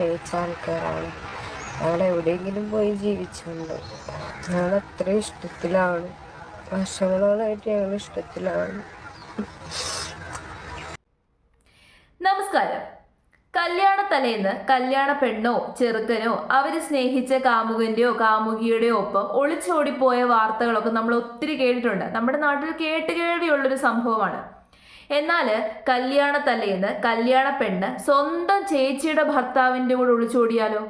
ജയിച്ച ആൾക്കാരാണ്. ഞങ്ങൾ എവിടെയെങ്കിലും പോയി ജീവിച്ചുണ്ട്. ഞങ്ങൾ അത്ര ഇഷ്ടത്തിലാണ്, വർഷങ്ങളോളായിട്ട് ഞങ്ങൾ ഇഷ്ടത്തിലാണ്. നമസ്കാരം. കല്യാണ തലേന്ന് കല്യാണ പെണ്ണോ ചെറുക്കനോ അവര് സ്നേഹിച്ച കാമുകന്റെയോ കാമുകിയുടെയോ ഒപ്പം ഒളിച്ചോടിപ്പോയ വാർത്തകളൊക്കെ നമ്മൾ ഒത്തിരി കേട്ടിട്ടുണ്ട്. നമ്മുടെ നാട്ടിൽ കേട്ടുകേൾവിയുള്ളൊരു സംഭവമാണ്. എന്നാൽ കല്യാണ തലേന്ന് കല്യാണ പെണ്ണ് സ്വന്തം ചേച്ചിയുടെ ഭർത്താവിൻ്റെ കൂടെ ഒളിച്ചോടിയാലോ?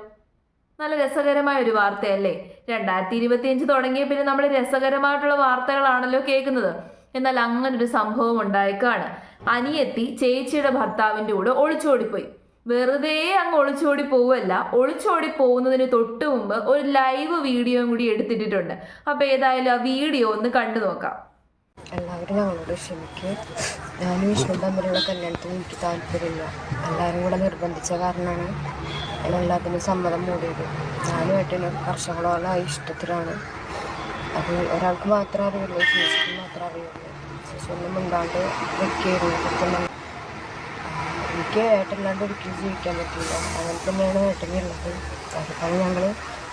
നല്ല രസകരമായ ഒരു വാർത്തയല്ലേ? 2025 തുടങ്ങിയ പിന്നെ നമ്മൾ രസകരമായിട്ടുള്ള വാർത്തകളാണല്ലോ കേൾക്കുന്നത്. എന്നാൽ അങ്ങനൊരു സംഭവം ഉണ്ടായേക്കാണ്. അനിയത്തി ചേച്ചിയുടെ ഭർത്താവിൻ്റെ കൂടെ ഒളിച്ചോടിപ്പോയി. വെറുതെ അങ്ങ് ഒളിച്ചോടി പോവല്ല, ഒളിച്ചോടി പോകുന്നതിന് തൊട്ട് മുമ്പ് ഒരു ലൈവ് വീഡിയോ കൂടി എടുത്തിട്ടുണ്ട്. അപ്പൊ ഏതായാലും ആ വീഡിയോ ഒന്ന് കണ്ടു നോക്കാം. എല്ലാവരും ഞങ്ങളോട് ക്ഷമിക്കും. ഞാനും വിഷ്ണു തമ്മിലുള്ള കല്യാണത്തിന് എനിക്ക് താല്പര്യമില്ല. എല്ലാവരും കൂടെ നിർബന്ധിച്ച കാരണമാണ് ഞാൻ എല്ലാത്തിനും സമ്മതം മൂടിയത്. ഞാനും ഏട്ടനും വർഷങ്ങളോളമായി ഇഷ്ടത്തിലാണ്. അത് ഒരാൾക്ക് മാത്രമേ അറിയുള്ളൂ, ചേച്ചിക്ക് മാത്രമേ അറിയുള്ളൂ. ചേച്ചി ഒന്നും മിണ്ടാണ്ട് വെക്കായിരുന്നു. എനിക്ക് ഏട്ടനില്ലാണ്ട് ഒരിക്കലും ജീവിക്കാൻ പറ്റില്ല. അങ്ങനെ തന്നെയാണ് ഏട്ടനുള്ളത്. അതുപോലെ ഞങ്ങൾ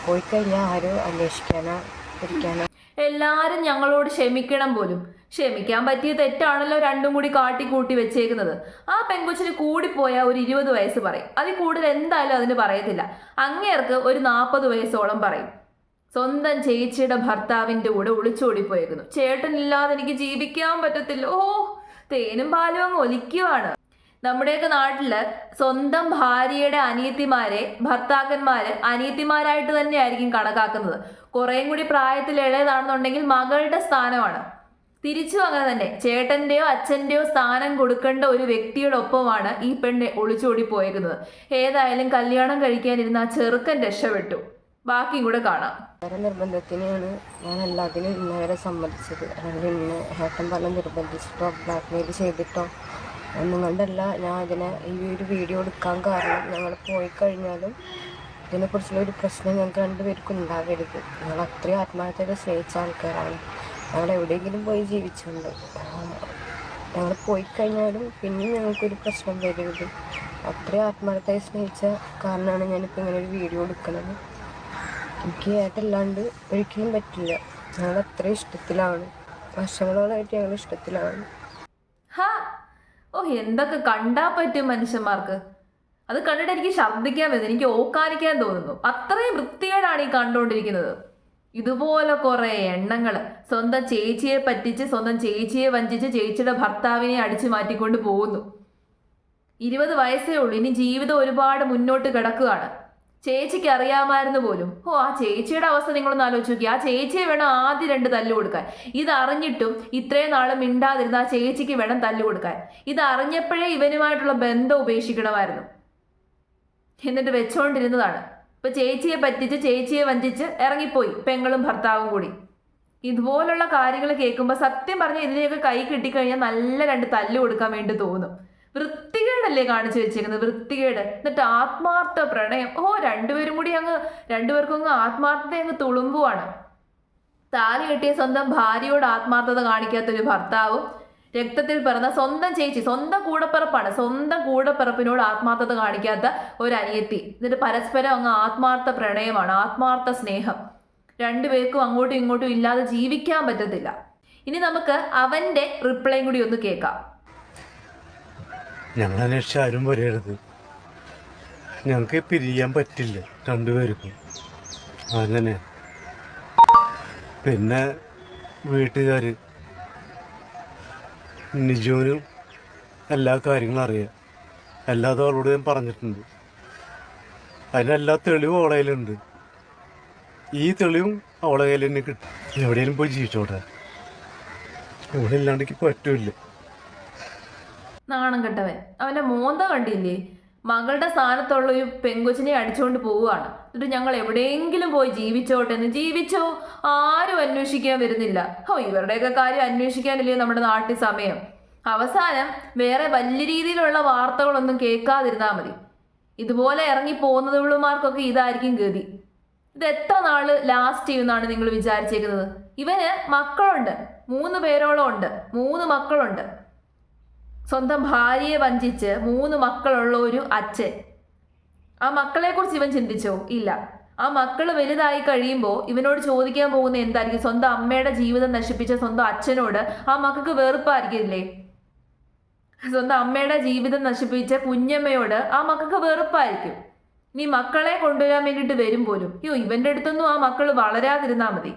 പോയി കഴിഞ്ഞാൽ ആരും അന്വേഷിക്കാനോ പിടിക്കാനോ. എല്ലാരും ഞങ്ങളോട് ക്ഷമിക്കണം പോലും. ക്ഷമിക്കാൻ പറ്റിയ തെറ്റാണല്ലോ രണ്ടും കൂടി കാട്ടിക്കൂട്ടി വെച്ചേക്കുന്നത്. ആ പെങ്കൊച്ചിന് കൂടിപ്പോയ ഒരു 20 വയസ്സ് പറയും, അതിൽ കൂടുതൽ എന്തായാലും അതിന് പറയത്തില്ല. അങ്ങേർക്ക് ഒരു 40 വയസ്സോളം പറയും. സ്വന്തം ചേച്ചിയുടെ ഭർത്താവിൻ്റെ കൂടെ ഒളിച്ചോടിപ്പോയേക്കുന്നു. ചേട്ടനില്ലാതെ എനിക്ക് ജീവിക്കാൻ പറ്റത്തില്ല. ഓ, തേനും പാലും അങ്ങ് ഒലിക്കുവാണ്. നമ്മുടെയൊക്കെ നാട്ടില് സ്വന്തം ഭാര്യയുടെ അനിയത്തിമാരെ ഭർത്താക്കന്മാര് അനിയത്തിമാരായിട്ട് തന്നെയായിരിക്കും കണക്കാക്കുന്നത്. കുറേയും കൂടി പ്രായത്തിൽ ഇളയതാണെന്നുണ്ടെങ്കിൽ മകളുടെ സ്ഥാനമാണ്. തിരിച്ചും അങ്ങനെ തന്നെ ചേട്ടന്റെയോ അച്ഛന്റെയോ സ്ഥാനം കൊടുക്കേണ്ട ഒരു വ്യക്തിയുടെ ഒപ്പമാണ് ഈ പെണ്ണ് ഒളിച്ചോടി പോയേക്കുന്നത്. ഏതായാലും കല്യാണം കഴിക്കാനിരുന്ന ആ ചെറുക്കൻ രക്ഷപ്പെട്ടു. ബാക്കിയും കൂടെ കാണാം. നിർബന്ധത്തിനാണ് ഞാൻ എല്ലാത്തിനും ഇന്നവരെ സമ്മതിച്ചത്. അല്ലെങ്കിൽ ഇന്ന് ഏട്ടൻ പറഞ്ഞ് നിർബന്ധിച്ചിട്ടോ ബ്ലാക്ക്മെയിൽ ചെയ്തിട്ടോ ഒന്നും കൊണ്ടല്ല ഞാൻ ഈ ഒരു വീഡിയോ എടുക്കാൻ കാരണം. ഞങ്ങൾ പോയി കഴിഞ്ഞാലും ഇതിനെക്കുറിച്ചുള്ള ഒരു പ്രശ്നം ഞങ്ങൾക്ക് രണ്ടുപേർക്കും ഉണ്ടാവരുത്. ഞങ്ങൾ അത്രയും ആത്മാർത്ഥത സ്നേഹിച്ച ആൾക്കാരാണ്. ഞങ്ങൾ എവിടെയെങ്കിലും പോയി ജീവിച്ചുണ്ട്. ഞങ്ങൾ പോയി കഴിഞ്ഞാലും പിന്നെയും ഞങ്ങൾക്കൊരു പ്രശ്നം വരരുത്. അത്രയും ആത്മാർത്ഥമായി സ്നേഹിച്ച കാരണമാണ് ഞാനിപ്പോൾ ഇങ്ങനെ ഒരു വീഡിയോ എടുക്കുന്നത്. എനിക്ക് ഏട്ടല്ലാണ്ട് ഒരിക്കലും പറ്റില്ല. ഞങ്ങൾ അത്രയും ഇഷ്ടത്തിലാണ്, വർഷങ്ങളോളായിട്ട് ഞങ്ങൾ ഇഷ്ടത്തിലാണ്. ഓ, എന്തൊക്കെ കണ്ടാ പറ്റും മനുഷ്യന്മാർക്ക്. അത് കണ്ടിട്ട് എനിക്ക് ശബ്ദിക്കാൻ വരുന്നത്, എനിക്ക് ഓക്കാനിക്കാൻ തോന്നുന്നു. അത്രയും വൃത്തികേടാണ് ഈ കണ്ടുകൊണ്ടിരിക്കുന്നത്. ഇതുപോലെ കുറെ എണ്ണങ്ങള് സ്വന്തം ചേച്ചിയെ പറ്റിച്ച് സ്വന്തം ചേച്ചിയെ വഞ്ചിച്ച് ചേച്ചിയുടെ ഭർത്താവിനെ അടിച്ചു മാറ്റിക്കൊണ്ട് പോകുന്നു. 20 വയസ്സേ ഉള്ളൂ. ഇനി ജീവിതം ഒരുപാട് മുന്നോട്ട് കിടക്കുകയാണ്. ചേച്ചിക്ക് അറിയാമായിരുന്നു പോലും. ഓ, ആ ചേച്ചിയുടെ അവസ്ഥ നിങ്ങളൊന്ന് ആലോചിച്ച് നോക്കി. ആ ചേച്ചിയെ വേണം ആദ്യം 2 തല്ല് കൊടുക്കാൻ. ഇതറിഞ്ഞിട്ടും ഇത്രയും നാള് മിണ്ടാതിരുന്ന ആ ചേച്ചിക്ക് വേണം തല്ല് കൊടുക്കാൻ. ഇതറിഞ്ഞപ്പോഴേ ഇവനുമായിട്ടുള്ള ബന്ധം ഉപേക്ഷിക്കണമായിരുന്നു. എന്നിട്ട് വെച്ചോണ്ടിരുന്നതാണ്. ഇപ്പൊ ചേച്ചിയെ പറ്റിച്ച് ചേച്ചിയെ വഞ്ചിച്ച് ഇറങ്ങിപ്പോയി പെങ്ങളും ഭർത്താവും കൂടി. ഇതുപോലുള്ള കാര്യങ്ങൾ കേൾക്കുമ്പോൾ സത്യം പറഞ്ഞാൽ ഇതിനെയൊക്കെ കൈ കിട്ടിക്കഴിഞ്ഞാൽ നല്ല 2 തല്ല് കൊടുക്കാൻ വേണ്ടി തോന്നും. വൃത്തികേടല്ലേ കാണിച്ചു വെച്ചേക്കുന്നത്, വൃത്തികേട്. എന്നിട്ട് ആത്മാർത്ഥ പ്രണയം. ഓ, രണ്ടുപേർക്കും അങ്ങ് ആത്മാർത്ഥത അങ്ങ് തുളുമ്പുവാണ്. താലി കെട്ടിയ സ്വന്തം ഭാര്യയോട് ആത്മാർത്ഥത കാണിക്കാത്തൊരു ഭർത്താവും, രക്തത്തിൽ പിറന്ന സ്വന്തം ചേച്ചി, സ്വന്തം കൂടപ്പിറപ്പാണ്, സ്വന്തം കൂടപ്പിറപ്പിനോട് ആത്മാർത്ഥത കാണിക്കാത്ത ഒരു അനിയത്തി. എന്നിട്ട് പരസ്പരം അങ്ങ് ആത്മാർത്ഥ പ്രണയമാണ്, ആത്മാർത്ഥ സ്നേഹം. രണ്ടുപേർക്കും അങ്ങോട്ടും ഇങ്ങോട്ടും ഇല്ലാതെ ജീവിക്കാൻ പറ്റത്തില്ല. ഇനി നമുക്ക് അവന്റെ റിപ്ലൈയും കൂടി ഒന്ന് കേൾക്കാം. ഞങ്ങൾ അന്വേഷിച്ച് ആരും വരരുത്. ഞങ്ങൾക്ക് പിരിയാൻ പറ്റില്ല രണ്ടുപേർക്കും. അങ്ങനെ പിന്നെ വീട്ടുകാർ നിജുവിനും എല്ലാ കാര്യങ്ങളും അറിയാം. എല്ലാതും അവളോട് ഞാൻ പറഞ്ഞിട്ടുണ്ട്. അതിനെല്ലാ തെളിവും അവളെ കയ്യിലുണ്ട്. ഈ തെളിവും അവളെ കയ്യിൽ തന്നെ കിട്ടും. എവിടെയെങ്കിലും പോയി ജീവിച്ചോട്ടെ. ഇവിടെ ഇല്ലാണ്ടെങ്കിൽ പറ്റൂല്ല. നാണം കെട്ടവൻ. അവന്റെ മോന്ത കണ്ടില്ലേ? മകളുടെ സ്ഥാനത്തുള്ള ഒരു പെങ്കൊച്ചിനെ അടിച്ചുകൊണ്ട് പോവുകയാണ്. എന്നിട്ട് ഞങ്ങൾ എവിടെയെങ്കിലും പോയി ജീവിച്ചോട്ടെ എന്ന്. ജീവിച്ചോ? ആരും അന്വേഷിക്കാൻ വരുന്നില്ല. ഇവരുടെയൊക്കെ കാര്യം അന്വേഷിക്കാനില്ലേ നമ്മുടെ നാട്ടിൽ സമയം. അവസാനം വേറെ വലിയ രീതിയിലുള്ള വാർത്തകളൊന്നും കേൾക്കാതിരുന്നാൽ മതി. ഇതുപോലെ ഇറങ്ങി പോകുന്നതുള്ളമാർക്കൊക്കെ ഇതായിരിക്കും ഗതി. ഇത് എത്ര നാള് ലാസ്റ്റ് ചെയ്യുമെന്നാണ് നിങ്ങൾ വിചാരിച്ചേക്കുന്നത്? ഇവന് മക്കളുണ്ട്, 3 പേരോളം ഉണ്ട്, 3 മക്കളുണ്ട്. സ്വന്തം ഭാര്യയെ വഞ്ചിച്ച് 3 മക്കളുള്ള ഒരു അച്ഛൻ. ആ മക്കളെ കുറിച്ച് ഇവൻ ചിന്തിച്ചോ? ഇല്ല. ആ മക്കൾ വലുതായി കഴിയുമ്പോൾ ഇവനോട് ചോദിക്കാൻ പോകുന്ന എന്തായിരിക്കും? സ്വന്തം അമ്മയുടെ ജീവിതം നശിപ്പിച്ച സ്വന്തം അച്ഛനോട് ആ മക്കൾക്ക് വെറുപ്പായിരിക്കില്ലേ? സ്വന്തം അമ്മയുടെ ജീവിതം നശിപ്പിച്ച കുഞ്ഞമ്മയോട് ആ മക്കൾക്ക് വെറുപ്പായിരിക്കും. നീ മക്കളെ കൊണ്ടുവരാൻ വേണ്ടിയിട്ട് വരും പോലും. ഇവന്റെ അടുത്തൊന്നും ആ മക്കൾ വളരാതിരുന്നാ മതി.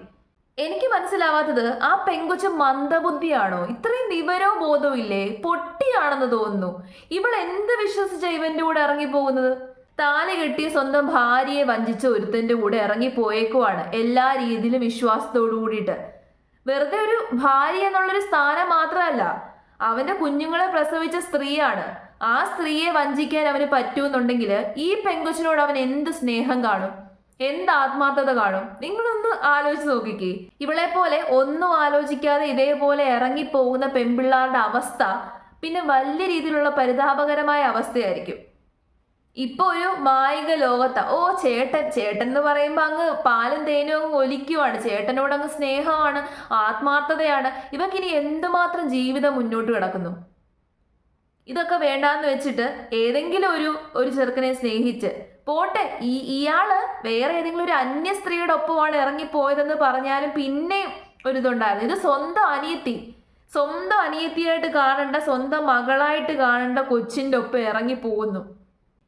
എനിക്ക് മനസ്സിലാവാത്തത്, ആ പെങ്കൊച്ച് മന്ദബുദ്ധിയാണോ? ഇത്രയും വിവരവും ബോധവും ഇല്ലേ? പൊട്ടിയാണെന്ന് തോന്നുന്നു. ഇവൾ എന്ത് വിശ്വസിച്ച ഇവന്റെ കൂടെ ഇറങ്ങിപ്പോകുന്നത്? താലി കെട്ടി സ്വന്തം ഭാര്യയെ വഞ്ചിച്ച ഒരുത്തന്റെ കൂടെ ഇറങ്ങിപ്പോയേക്കുവാണ്, എല്ലാ രീതിയിലും വിശ്വാസത്തോടു കൂടിയിട്ട്. വെറുതെ ഒരു ഭാര്യ എന്നുള്ളൊരു സ്ഥാനം മാത്രമല്ല, അവന്റെ കുഞ്ഞുങ്ങളെ പ്രസവിച്ച സ്ത്രീയാണ്. ആ സ്ത്രീയെ വഞ്ചിക്കാൻ അവന് പറ്റൂന്നുണ്ടെങ്കിൽ ഈ പെങ്കൊച്ചിനോട് അവൻ എന്ത് സ്നേഹം കാണും, എന്ത് ആത്മാർത്ഥത കാണും? നിങ്ങളൊന്ന് ആലോചിച്ച് നോക്കിക്കേ. ഇവളെ പോലെ ഒന്നും ആലോചിക്കാതെ ഇതേപോലെ ഇറങ്ങിപ്പോകുന്ന പെൺപിള്ളാരുടെ അവസ്ഥ പിന്നെ വലിയ രീതിയിലുള്ള പരിതാപകരമായ അവസ്ഥയായിരിക്കും. ഇപ്പൊ ഒരു മായിക ലോകത്താ. ചേട്ടൻ എന്ന് പറയുമ്പോ അങ്ങ് പാലും തേനും അങ്ങ് ഒലിക്കുവാണ്. ചേട്ടനോട് അങ്ങ് സ്നേഹമാണ്, ആത്മാർത്ഥതയാണ്. ഇവക്കിനി എന്തുമാത്രം ജീവിതം മുന്നോട്ട് കിടക്കുന്നു. ഇതൊക്കെ വേണ്ടാന്ന് വെച്ചിട്ട് ഏതെങ്കിലും ഒരു ചെറുക്കനെ സ്നേഹിച്ച് പോട്ടെ, ഇയാള് വേറെ ഏതെങ്കിലും ഒരു അന്യ സ്ത്രീയുടെ ഒപ്പമാണ് ഇറങ്ങിപ്പോയതെന്ന് പറഞ്ഞാലും പിന്നെയും ഒരിതുണ്ടായിരുന്നു. ഇത് സ്വന്തം അനിയത്തിയായിട്ട് കാണേണ്ട, സ്വന്തം മകളായിട്ട് കാണേണ്ട കൊച്ചിൻ്റെ ഒപ്പം ഇറങ്ങിപ്പോകുന്നു.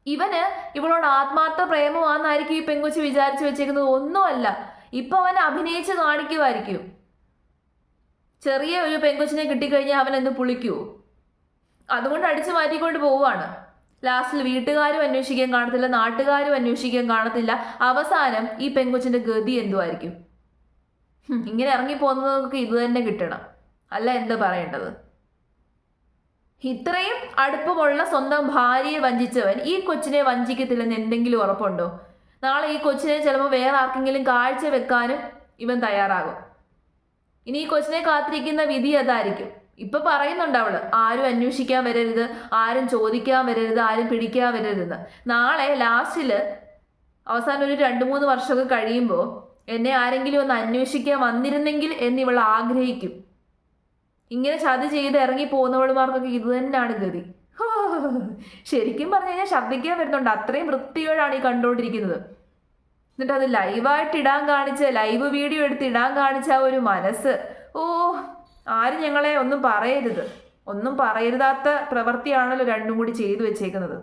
ഇവന് ഇവളോട് ആത്മാർത്ഥ പ്രേമമാണെന്നായിരിക്കും ഈ പെങ്കൊച്ച് വിചാരിച്ചു വെച്ചേക്കുന്നത്. ഒന്നുമല്ല, ഇപ്പൊ അവൻ അഭിനയിച്ച് കാണിക്കുമായിരിക്കും. ചെറിയ ഒരു പെങ്കൊച്ചിനെ കിട്ടിക്കഴിഞ്ഞാൽ അവൻ എന്ത് പുളിക്കുവോ? അതുകൊണ്ട് അടിച്ചു മാറ്റിക്കൊണ്ട് പോവുകയാണ്. ലാസ്റ്റിൽ വീട്ടുകാരും അന്വേഷിക്കാൻ കാണത്തില്ല, നാട്ടുകാരും അന്വേഷിക്കാൻ കാണത്തില്ല. അവസാനം ഈ പെങ്കൊച്ചിന്റെ ഗതി എന്തുമായിരിക്കും? ഇങ്ങനെ ഇറങ്ങിപ്പോകുന്നതൊക്കെ ഇത് തന്നെ കിട്ടണം, അല്ല എന്താ പറയേണ്ടത്? ഇത്രയും അടുപ്പമുള്ള സ്വന്തം ഭാര്യയെ വഞ്ചിച്ചവൻ ഈ കൊച്ചിനെ വഞ്ചിക്കത്തില്ലെന്ന് എന്തെങ്കിലും ഉറപ്പുണ്ടോ? നാളെ ഈ കൊച്ചിനെ ചിലപ്പോൾ വേറെ ആർക്കെങ്കിലും കാഴ്ച വെക്കാനും ഇവൻ തയ്യാറാകും. ഇനി ഈ കൊച്ചിനെ കാത്തിരിക്കുന്ന വിധി അതായിരിക്കും. ഇപ്പൊ പറയുന്നുണ്ട് അവള്, ആരും അന്വേഷിക്കാൻ വരരുത്, ആരും ചോദിക്കാൻ വരരുത്, ആരും പിടിക്കാൻ വരരുതെന്ന്. നാളെ ലാസ്റ്റില് അവസാനം ഒരു 2-3 വർഷമൊക്കെ കഴിയുമ്പോൾ എന്നെ ആരെങ്കിലും ഒന്ന് അന്വേഷിക്കാൻ വന്നിരുന്നെങ്കിൽ എന്നിവൾ ആഗ്രഹിക്കും. ഇങ്ങനെ ചതി ചെയ്ത് ഇറങ്ങി പോകുന്നവളുമാർക്കൊക്കെ ഇത് തന്നെയാണ് ഗതി. ശരിക്കും പറഞ്ഞു കഴിഞ്ഞാൽ ശബ്ദിക്കാൻ വരുന്നുണ്ട്. അത്രയും വൃത്തികേടാണ് ഈ കണ്ടുകൊണ്ടിരിക്കുന്നത്. എന്നിട്ട് അത് ലൈവായിട്ട് ലൈവ് വീഡിയോ എടുത്ത് ഇടാൻ കാണിച്ച ഒരു മനസ്സ്. ആരും ഞങ്ങളെ ഒന്നും പറയരുത്. ഒന്നും പറയരുതാത്ത പ്രവൃത്തിയാണല്ലോ രണ്ടും കൂടി ചെയ്തു വെച്ചേക്കുന്നത്.